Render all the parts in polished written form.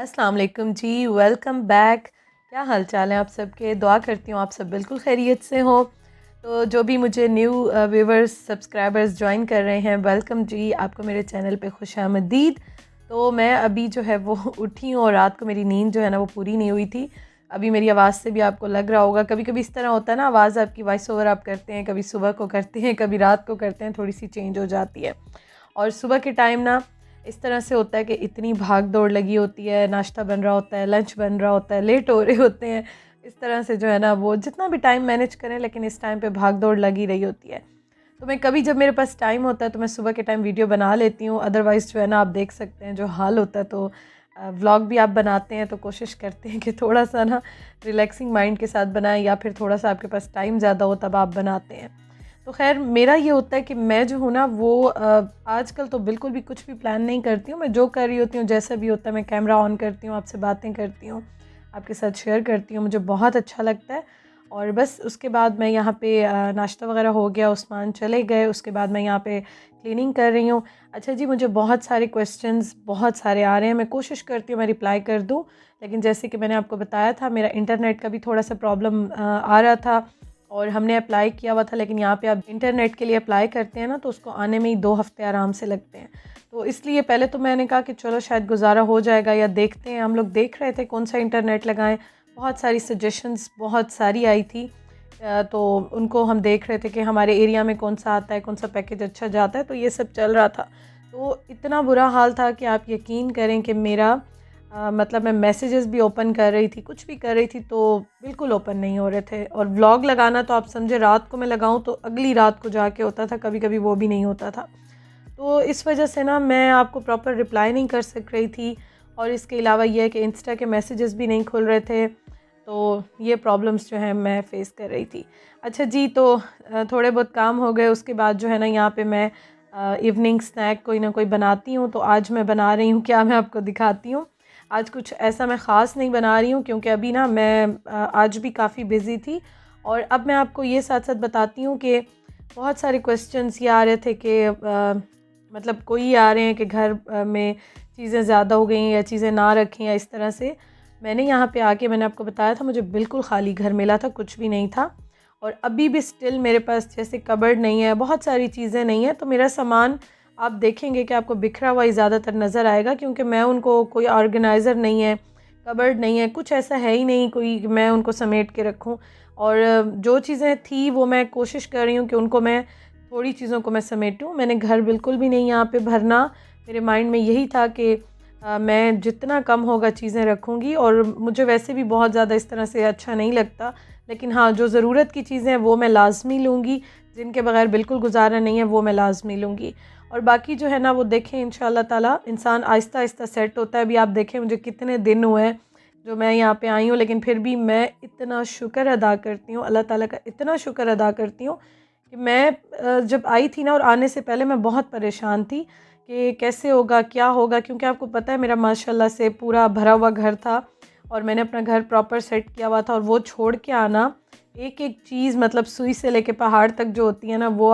अस्सलाम वालेकुम जी, welcome back. क्या हाल चाल है आप सबके? दुआ करती हूँ आप सब बिल्कुल खैरियत से हो। तो जो भी मुझे न्यू व्यूवर्स सब्सक्राइबर्स ज्वाइन कर रहे हैं, वेलकम जी, आपको मेरे चैनल पे खुशामदीद। तो मैं अभी जो है वो उठी हूँ और रात को मेरी नींद जो है ना वो पूरी नहीं हुई थी। अभी मेरी आवाज़ से भी आपको लग रहा होगा, कभी कभी इस तरह होता है ना, आवाज़ आपकी वॉइस ओवर आप करते हैं, कभी सुबह को करते हैं, कभी रात को करते हैं, थोड़ी सी चेंज हो जाती है। और सुबह के टाइम ना इस तरह से होता है कि इतनी भाग दौड़ लगी होती है, नाश्ता बन रहा होता है, लंच बन रहा होता है, लेट हो रहे होते हैं। इस तरह से जो है ना वो जितना भी टाइम मैनेज करें, लेकिन इस टाइम पे भाग दौड़ लगी रही होती है। तो मैं कभी जब मेरे पास टाइम होता है तो मैं सुबह के टाइम वीडियो बना लेती हूँ, अदरवाइज़ जो है ना आप देख सकते हैं जो हाल होता है। तो व्लॉग भी आप बनाते हैं तो कोशिश करते हैं कि थोड़ा सा ना रिलैक्सिंग माइंड के साथ बनाएं, या फिर थोड़ा सा आपके पास टाइम ज़्यादा हो तब आप बनाते हैं। तो ख़ैर मेरा ये होता है कि मैं जो हूँ ना वो आजकल तो बिल्कुल भी कुछ भी प्लान नहीं करती हूँ। मैं जो कर रही होती हूँ, जैसा भी होता है, मैं कैमरा ऑन करती हूँ, आपसे बातें करती हूँ, आपके साथ शेयर करती हूँ, मुझे बहुत अच्छा लगता है। और बस उसके बाद मैं यहाँ पे नाश्ता वगैरह हो गया, उस्मान चले गए, उसके बाद मैं यहाँ पे क्लीनिंग कर रही हूँ। अच्छा जी, मुझे बहुत सारे क्वेश्चंस बहुत सारे आ रहे हैं, मैं कोशिश करती हूँ मैं रिप्लाई कर दूँ, लेकिन जैसे कि मैंने आपको बताया था मेरा इंटरनेट का भी थोड़ा सा प्रॉब्लम आ रहा था। और हमने अप्लाई किया हुआ था, लेकिन यहाँ पे आप इंटरनेट के लिए अप्लाई करते हैं ना तो उसको आने में ही 2 हफ़्ते आराम से लगते हैं। तो इसलिए पहले तो मैंने कहा कि चलो शायद गुज़ारा हो जाएगा, या देखते हैं। हम लोग देख रहे थे कौन सा इंटरनेट लगाएं, बहुत सारी सजेशंस बहुत सारी आई थी। तो उनको हम देख रहे थे कि हमारे एरिया में कौन सा आता है, कौन सा पैकेज अच्छा जाता है, तो ये सब चल रहा था। तो इतना बुरा हाल था कि आप यकीन करें कि मेरा मतलब मैं मैसेजेस भी ओपन कर रही थी, कुछ भी कर रही थी, तो बिल्कुल ओपन नहीं हो रहे थे। और व्लॉग लगाना तो आप समझे, रात को मैं लगाऊं तो अगली रात को जाके होता था, कभी कभी वो भी नहीं होता था। तो इस वजह से ना मैं आपको प्रॉपर रिप्लाई नहीं कर सक रही थी। और इसके अलावा ये है कि इंस्टा के मैसेजेस भी नहीं खुल रहे थे। तो ये प्रॉब्लम्स जो हैं मैं फ़ेस कर रही थी। अच्छा जी, तो थोड़े बहुत काम हो गए, उसके बाद जो है ना यहाँ पे मैं इवनिंग स्नैक कोई ना कोई बनाती हूँ। तो आज मैं बना रही हूँ क्या, मैं आपको दिखाती हूँ। आज कुछ ऐसा मैं ख़ास नहीं बना रही हूँ, क्योंकि अभी ना मैं आज भी काफ़ी बिज़ी थी। और अब मैं आपको ये साथ साथ बताती हूँ कि बहुत सारे क्वेश्चंस ये आ रहे थे कि मतलब कोई आ रहे हैं कि घर में चीज़ें ज़्यादा हो गई या चीज़ें ना रखें, या इस तरह से। मैंने यहाँ पे आके मैंने आपको बताया था मुझे बिल्कुल खाली घर मिला था, कुछ भी नहीं था। और अभी भी स्टिल मेरे पास जैसे कबर्ड नहीं है, बहुत सारी चीज़ें नहीं है। तो मेरा सामान आप देखेंगे कि आपको बिखरा हुआ ही ज़्यादातर नज़र आएगा, क्योंकि मैं उनको कोई ऑर्गेनाइज़र नहीं है, कबर्ड नहीं है, कुछ ऐसा है ही नहीं कोई कि मैं उनको समेट के रखूं। और जो चीज़ें थी वो मैं कोशिश कर रही हूँ कि उनको मैं थोड़ी चीज़ों को मैं समेटूं। मैंने घर बिल्कुल भी नहीं यहाँ पे भरना, मेरे माइंड में यही था कि मैं जितना कम होगा चीज़ें रखूँगी। और मुझे वैसे भी बहुत ज़्यादा इस तरह से अच्छा नहीं लगता, लेकिन हाँ जो ज़रूरत की चीज़ें हैं वो मैं लाज़मी लूँगी, जिनके बगैर बिल्कुल गुजारा नहीं है वो मैं लाज़मी लूँगी। और बाकी जो है ना वो देखें, इंशाल्लाह ताला इंसान आहिस्ता आहिस्ता सेट होता है। अभी आप देखें मुझे कितने दिन हुए हैं जो मैं यहाँ पे आई हूँ, लेकिन फिर भी मैं इतना शुक्र अदा करती हूँ, अल्लाह ताला का इतना शुक्र अदा करती हूँ कि मैं जब आई थी ना, और आने से पहले मैं बहुत परेशान थी कि कैसे होगा क्या होगा, क्योंकि आपको पता है मेरा माशाल्लाह से पूरा भरा हुआ घर था और मैंने अपना घर प्रॉपर सेट किया हुआ था। और वो छोड़ के आना, एक एक चीज़ मतलब सुई से लेके पहाड़ तक जो होती है ना वो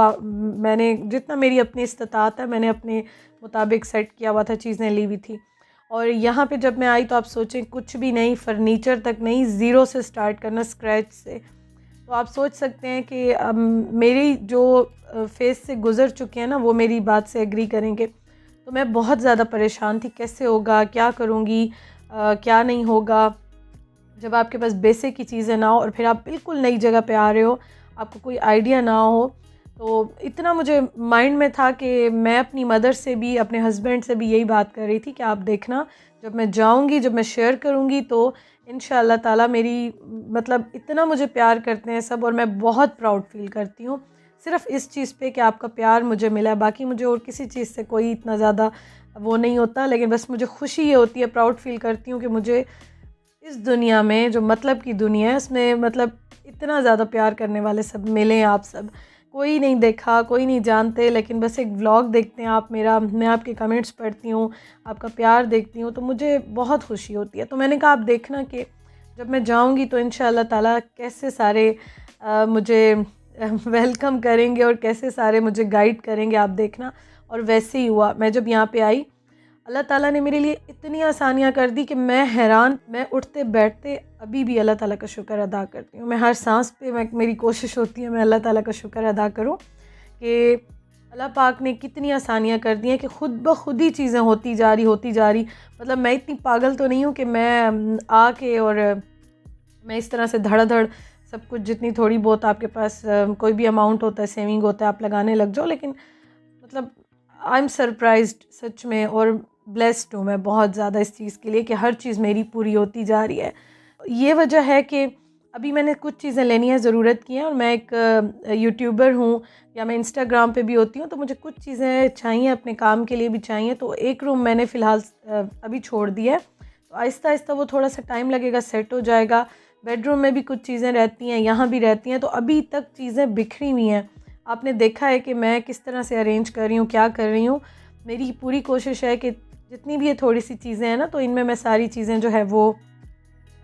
मैंने जितना मेरी अपनी इस्तात है मैंने अपने मुताबिक सेट किया हुआ था, चीज़ें ली हुई थी। और यहाँ पे जब मैं आई तो आप सोचें कुछ भी नहीं, फर्नीचर तक नहीं, ज़ीरो से स्टार्ट करना, स्क्रैच से। तो आप सोच सकते हैं कि मेरी जो फेस से गुज़र चुके हैं ना वो मेरी बात से एग्री करेंगे। तो मैं बहुत ज़्यादा परेशान थी, कैसे होगा, क्या करूँगी, क्या नहीं होगा। जब आपके पास बेसिक की चीज़ें ना हो और फिर आप बिल्कुल नई जगह पे आ रहे हो, आपको कोई आइडिया ना हो, तो इतना मुझे माइंड में था कि मैं अपनी मदर से भी अपने हस्बैंड से भी यही बात कर रही थी कि आप देखना जब मैं जाऊंगी, जब मैं शेयर करूंगी तो इंशाअल्लाह ताला मेरी मतलब इतना मुझे प्यार करते हैं सब, और मैं बहुत प्राउड फील करती हूँ सिर्फ़ इस चीज़ पे कि आपका प्यार मुझे मिला है। बाकी मुझे और किसी चीज़ से कोई इतना ज़्यादा वो नहीं होता, लेकिन बस मुझे खुशी ये होती है, प्राउड फील करती हूँ कि मुझे इस दुनिया में जो मतलब की दुनिया है उसमें मतलब इतना ज़्यादा प्यार करने वाले सब मिले हैं। आप सब कोई नहीं देखा, कोई नहीं जानते, लेकिन बस एक व्लॉग देखते हैं आप मेरा, मैं आपके कमेंट्स पढ़ती हूँ, आपका प्यार देखती हूँ, तो मुझे बहुत खुशी होती है। तो मैंने कहा आप देखना कि जब मैं जाऊँगी तो इंशाअल्लाह ताला कैसे सारे मुझे वेलकम करेंगे और कैसे सारे मुझे गाइड करेंगे, आप देखना। और वैसे ही हुआ, मैं जब यहाँ पे आई अल्लाह ताला ने मेरे लिए इतनी आसानियाँ कर दी कि मैं हैरान, मैं उठते बैठते अभी भी अल्लाह ताला का शुक्र अदा करती हूँ। मैं हर सांस पे मेरी कोशिश होती है मैं अल्लाह ताला का शुक्र अदा करूँ कि अल्लाह पाक ने कितनी आसानियाँ कर दी हैं कि ख़ुद ब खुद ही चीज़ें होती जा रही। मतलब मैं इतनी पागल तो नहीं हूँ कि मैं आके और मैं इस तरह से धड़ाधड़ सब कुछ, जितनी थोड़ी बहुत आपके पास कोई भी अमाउंट होता है, सेविंग होता है, आप लगाने लग जाओ। लेकिन मतलब आई एम सरप्राइज्ड सच में, और ब्लेस्ड हूँ मैं बहुत ज़्यादा इस चीज़ के लिए कि हर चीज़ मेरी पूरी होती जा रही है। ये वजह है कि अभी मैंने कुछ चीज़ें लेनी है, ज़रूरत की हैं, और मैं एक यूट्यूबर हूँ या मैं इंस्टाग्राम पे भी होती हूँ, तो मुझे कुछ चीज़ें चाहिए, अपने काम के लिए भी चाहिए। तो एक रूम मैंने फ़िलहाल अभी छोड़ दिया है, तो आहिस्ता आहिस्ता वो थोड़ा सा टाइम लगेगा, सेट हो जाएगा। बेडरूम में भी कुछ चीज़ें रहती हैं, यहाँ भी रहती हैं, तो अभी तक चीज़ें बिखरी हुई हैं। आपने देखा है कि मैं किस तरह से अरेंज कर रही हूँ, क्या कर रही हूँ। मेरी पूरी कोशिश है कि जितनी भी ये थोड़ी सी चीज़ें हैं ना, तो इनमें मैं सारी चीज़ें जो है वो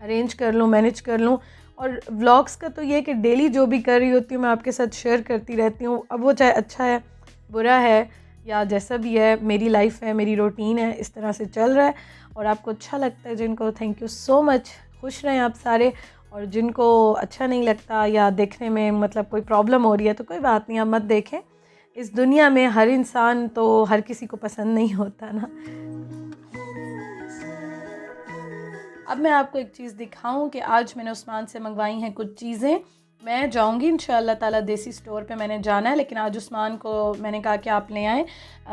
अरेंज कर लूँ, मैनेज कर लूँ। और व्लॉग्स का तो ये है कि डेली जो भी कर रही होती हूँ मैं आपके साथ शेयर करती रहती हूँ। अब वो चाहे अच्छा है, बुरा है, या जैसा भी है, मेरी लाइफ है, मेरी रूटीन है, इस तरह से चल रहा है। और आपको अच्छा लगता है जिनको, थैंक यू सो मच, खुश रहें आप सारे। और जिनको अच्छा नहीं लगता या देखने में मतलब कोई प्रॉब्लम हो रही है, तो कोई बात नहीं, आप मत देखें। इस दुनिया में हर इंसान तो हर किसी को पसंद नहीं होता ना। अब मैं आपको एक चीज़ दिखाऊं कि आज मैंने उस्मान से मंगवाई हैं कुछ चीज़ें। मैं जाऊंगी इंशाअल्लाह ताला देसी स्टोर पे, मैंने जाना है, लेकिन आज उस्मान को मैंने कहा कि आप ले आएँ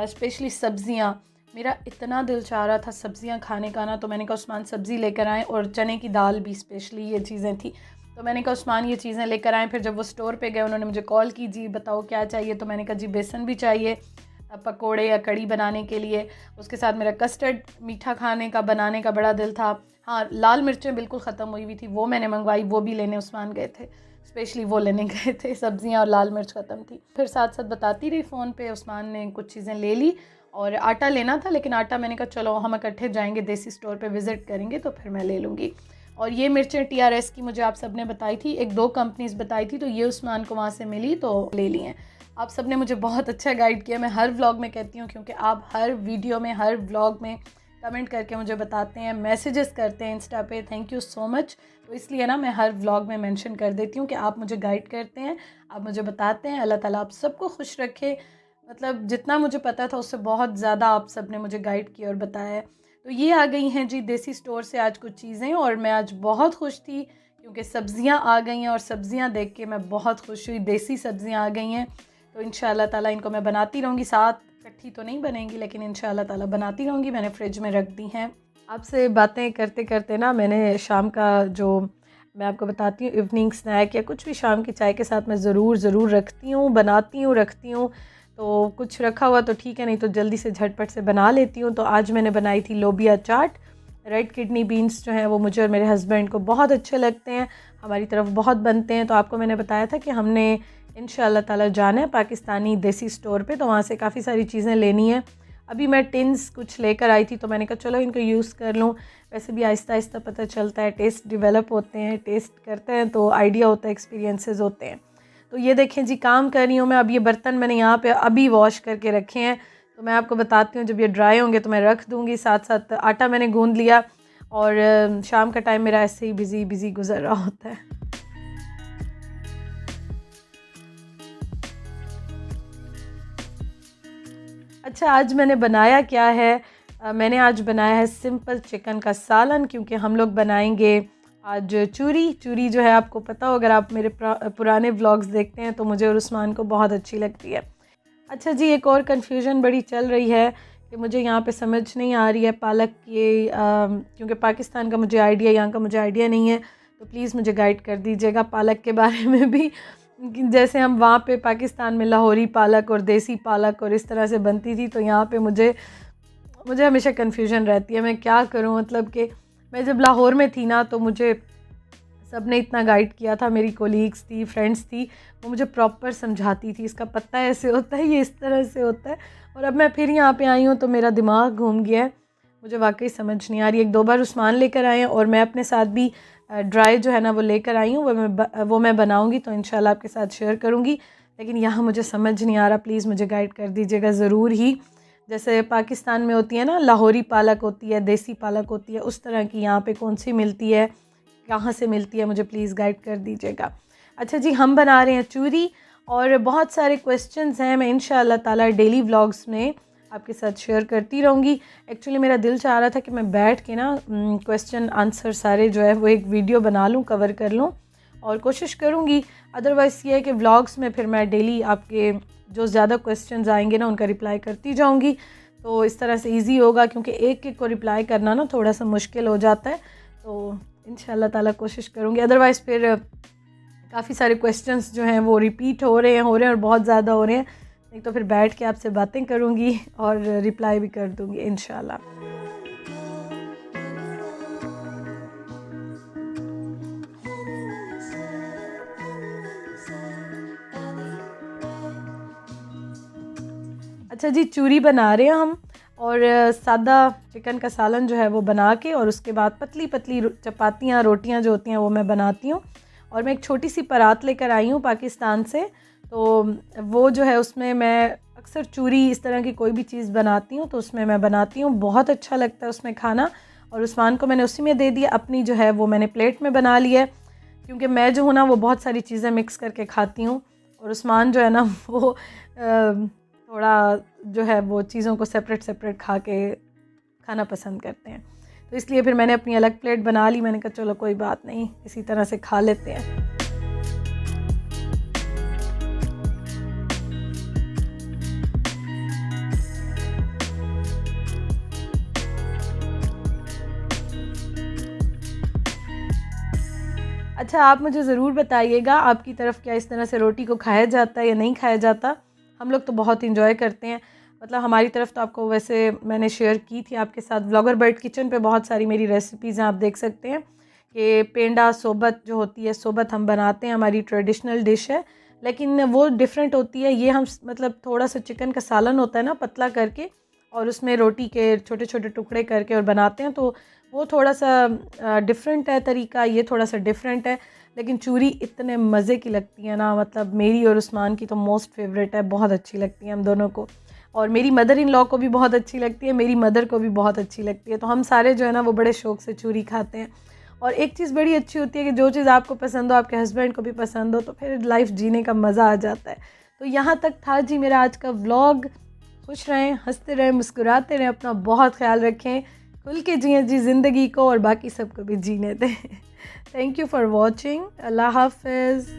स्पेशली सब्ज़ियाँ। मेरा इतना दिल चाह रहा था सब्ज़ियाँ खाने का ना, तो मैंने कहा उस्मान सब्ज़ी लेकर आएँ, और चने की दाल भी स्पेशली, ये चीज़ें थी। तो मैंने कहा उस्मान ये चीज़ें लेकर आएँ। फिर जब वो स्टोर पे गए, उन्होंने मुझे कॉल की, जी बताओ क्या चाहिए। तो मैंने कहा जी बेसन भी चाहिए पकोड़े या कड़ी बनाने के लिए, उसके साथ मेरा कस्टर्ड मीठा खाने का बनाने का बड़ा दिल था। हाँ, लाल मिर्चें बिल्कुल ख़त्म हुई हुई थी, वो मैंने मंगवाई, वो भी लेने उस्मान गए थे, स्पेशली वो लेने गए थे। सब्ज़ियाँ और लाल मिर्च ख़त्म थी। फिर साथ साथ बताती रही फ़ोन पे, उस्मान ने कुछ चीज़ें ले ली। और आटा लेना था, लेकिन आटा मैंने कहा चलो हम इकट्ठे जाएंगे देसी स्टोर पे, विज़िट करेंगे तो फिर मैं ले लूँगी। और ये मिर्चें TRS की मुझे आप सब ने बताई थी, एक दो कंपनीज़ बताई थी, तो ये उस्मान को वहाँ से मिली तो ले ली हैं। आप सब ने मुझे बहुत अच्छा गाइड किया। मैं हर व्लॉग में कहती हूँ, क्योंकि आप हर वीडियो में, हर व्लॉग में कमेंट करके मुझे बताते हैं, मैसेजेस करते हैं इंस्टा पे, थैंक यू सो मच। तो इसलिए ना मैं हर व्लॉग में मेंशन कर देती हूँ कि आप मुझे गाइड करते हैं, आप मुझे बताते हैं। अल्लाह ताला आप सबको खुश रखे। मतलब जितना मुझे पता था उससे बहुत ज़्यादा आप सब ने मुझे गाइड किया और बताया है। तो ये आ गई हैं जी देसी स्टोर से आज कुछ चीज़ें, और मैं आज बहुत खुश थी क्योंकि सब्ज़ियाँ आ गई हैं, और सब्ज़ियाँ देख के मैं बहुत खुश हुई। देसी सब्ज़ियाँ आ गई हैं, तो इंशाअल्लाह ताला इनको मैं बनाती रहूँगी। साथ इकट्ठी तो नहीं बनेंगी, लेकिन इंशाअल्लाह ताला बनाती रहूँगी। मैंने फ्रिज में रख दी हैं। आपसे बातें करते करते ना, मैंने शाम का जो, मैं आपको बताती हूँ, इवनिंग स्नैक या कुछ भी शाम की चाय के साथ मैं ज़रूर रखती हूँ, बनाती हूँ, रखती हूँ। तो कुछ रखा हुआ तो ठीक है, नहीं तो जल्दी से झटपट से बना लेती हूँ। तो आज मैंने बनाई थी लोबिया चाट। रेड किडनी बीन्स जो हैं वो मुझे और मेरे हस्बैंड को बहुत अच्छे लगते हैं, हमारी तरफ बहुत बनते हैं। तो आपको मैंने बताया था कि हमने इंशाअल्लाह ताला जाना है पाकिस्तानी देसी स्टोर पे, तो वहाँ से काफ़ी सारी चीज़ें लेनी है। अभी मैं टिन्स कुछ लेकर आई थी, तो मैंने कहा चलो इनको यूज़ कर लूँ। वैसे भी आहिस्ता आहिस्ता पता चलता है, टेस्ट डेवलप होते हैं, टेस्ट करते हैं तो आइडिया होता है, एक्सपीरियंसेस होते हैं। तो ये देखें जी, काम कर रही हूँ मैं। अब ये बर्तन मैंने यहाँ पे अभी वॉश करके रखे हैं, तो मैं आपको बताती हूँ, जब ये ड्राई होंगे तो मैं रख दूँगी। साथ साथ आटा मैंने गूँध लिया, और शाम का टाइम मेरा ऐसे ही बिज़ी गुजर रहा होता है। अच्छा, आज मैंने बनाया क्या है? मैंने आज बनाया है सिंपल चिकन का सालन, क्योंकि हम लोग बनाएंगे आज चूरी। चूरी जो है आपको पता हो, अगर आप मेरे पुराने व्लॉग्स देखते हैं तो मुझे और उस्मान को बहुत अच्छी लगती है। अच्छा जी, एक और कन्फ्यूजन बड़ी चल रही है कि मुझे यहाँ पे समझ नहीं आ रही है पालक की, क्योंकि पाकिस्तान का मुझे आइडिया, यहाँ का मुझे आइडिया नहीं है, तो प्लीज़ मुझे गाइड कर दीजिएगा पालक के बारे में भी। जैसे हम वहाँ पे पाकिस्तान में लाहौरी पालक और देसी पालक और इस तरह से बनती थी, तो यहाँ पे मुझे मुझे हमेशा कन्फ्यूजन रहती है, मैं क्या करूँ। मतलब कि मैं जब लाहौर में थी ना, तो मुझे सब ने इतना गाइड किया था, मेरी कोलीग्स थी, फ्रेंड्स थी, वो मुझे प्रॉपर समझाती थी, इसका पत्ता ऐसे होता है, ये इस तरह से होता है। और अब मैं फिर यहाँ पे आई हूँ तो मेरा दिमाग घूम गया है, मुझे वाकई समझ नहीं आ रही। एक दो बार उस्मान लेकर आए हैं, और मैं अपने साथ भी ड्राई जो है ना वो लेकर आई हूँ, वो मैं बनाऊँगी, तो इंशाल्लाह आपके साथ शेयर करूँगी। लेकिन यहाँ मुझे समझ नहीं आ रहा, प्लीज़ मुझे गाइड कर दीजिएगा ज़रूर ही। जैसे पाकिस्तान में होती है ना, लाहौरी पालक होती है, देसी पालक होती है, उस तरह की यहाँ पे कौन सी मिलती है, कहाँ से मिलती है, मुझे प्लीज़ गाइड कर दीजिएगा। अच्छा जी, हम बना रहे हैं चूरी और बहुत सारे क्वेश्चंस हैं, मैं इंशाअल्लाह ताला डेली व्लॉग्स में आपके साथ शेयर करती रहूँगी। एक्चुअली मेरा दिल चाह रहा था कि मैं बैठ के ना क्वेश्चन आंसर सारे जो है वो एक वीडियो बना लूँ, कवर कर लूँ, और कोशिश करूँगी। अदरवाइज़ ये है कि व्लॉग्स में फिर मैं डेली आपके जो ज़्यादा क्वेश्चंस आएंगे ना उनका रिप्लाई करती जाऊँगी, तो इस तरह से ईजी होगा, क्योंकि एक एक को रिप्लाई करना ना थोड़ा सा मुश्किल हो जाता है। तो इंशाअल्लाह ताला कोशिश करूँगी। अदरवाइज़ फिर काफ़ी सारे क्वेश्चंस जो हैं वो रिपीट हो रहे हैं और बहुत ज़्यादा हो रहे हैं, नहीं तो फिर बैठ के आपसे बातें करूँगी और रिप्लाई भी कर दूँगी इंशाअल्लाह। अच्छा जी, चूरी बना रहे हैं हम, और सादा चिकन का सालन जो है वो बना के, और उसके बाद पतली पतली चपातियाँ, रोटियाँ जो होती हैं वो मैं बनाती हूँ। और मैं एक छोटी सी परात लेकर आई हूँ पाकिस्तान से, तो वो जो है उसमें मैं अक्सर चूरी इस तरह की कोई भी चीज़ बनाती हूँ तो उसमें मैं बनाती हूँ, बहुत अच्छा लगता है उसमें खाना। और उस्मान को मैंने उसी में दे दिया, अपनी जो है वो मैंने प्लेट में बना लिया, क्योंकि मैं जो हूँ ना वो बहुत सारी चीज़ें मिक्स करके खाती हूँ, और उस्मान जो है ना वो थोड़ा जो है वो चीज़ों को सेपरेट सेपरेट खा के खाना पसंद करते हैं। तो इसलिए फिर मैंने अपनी अलग प्लेट बना ली, मैंने कहा चलो कोई बात नहीं, इसी तरह से खा लेते हैं। अच्छा, आप मुझे ज़रूर बताइएगा आपकी तरफ क्या इस तरह से रोटी को खाया जाता है या नहीं खाया जाता। हम लोग तो बहुत इंजॉय करते हैं, मतलब हमारी तरफ तो आपको वैसे मैंने शेयर की थी आपके साथ, व्लॉगर बर्ड किचन पे बहुत सारी मेरी रेसिपीज़ हैं, आप देख सकते हैं कि पेंडा सोबत जो होती है, सोबत हम बनाते हैं, हमारी ट्रेडिशनल डिश है, लेकिन वो डिफरेंट होती है। ये हम मतलब थोड़ा सा चिकन का सालन होता है ना पतला करके, और उसमें रोटी के छोटे छोटे टुकड़े करके और बनाते हैं, तो वो थोड़ा सा डिफरेंट है तरीका, ये थोड़ा सा डिफरेंट है। लेकिन चूरी इतने मज़े की लगती है ना, मतलब मेरी और उस्मान की तो मोस्ट फेवरेट है, बहुत अच्छी लगती है हम दोनों को, और मेरी मदर इन लॉ को भी बहुत अच्छी लगती है, मेरी मदर को भी बहुत अच्छी लगती है। तो हम सारे जो है ना वो बड़े शौक़ से चूरी खाते हैं। और एक चीज़ बड़ी अच्छी होती है कि जो चीज़ आपको पसंद हो, आपके हस्बैंड को भी पसंद हो, तो फिर लाइफ जीने का मज़ा आ जाता है। तो यहाँ तक था जी मेरा आज का व्लॉग। खुश रहें, हंसते रहें, मुस्कुराते रहें, अपना बहुत ख्याल रखें, खुल के जिएं जी ज़िंदगी को, और बाकी सबको भी जीने दें। Thank you for watching. अल्लाह हाफ़िज़।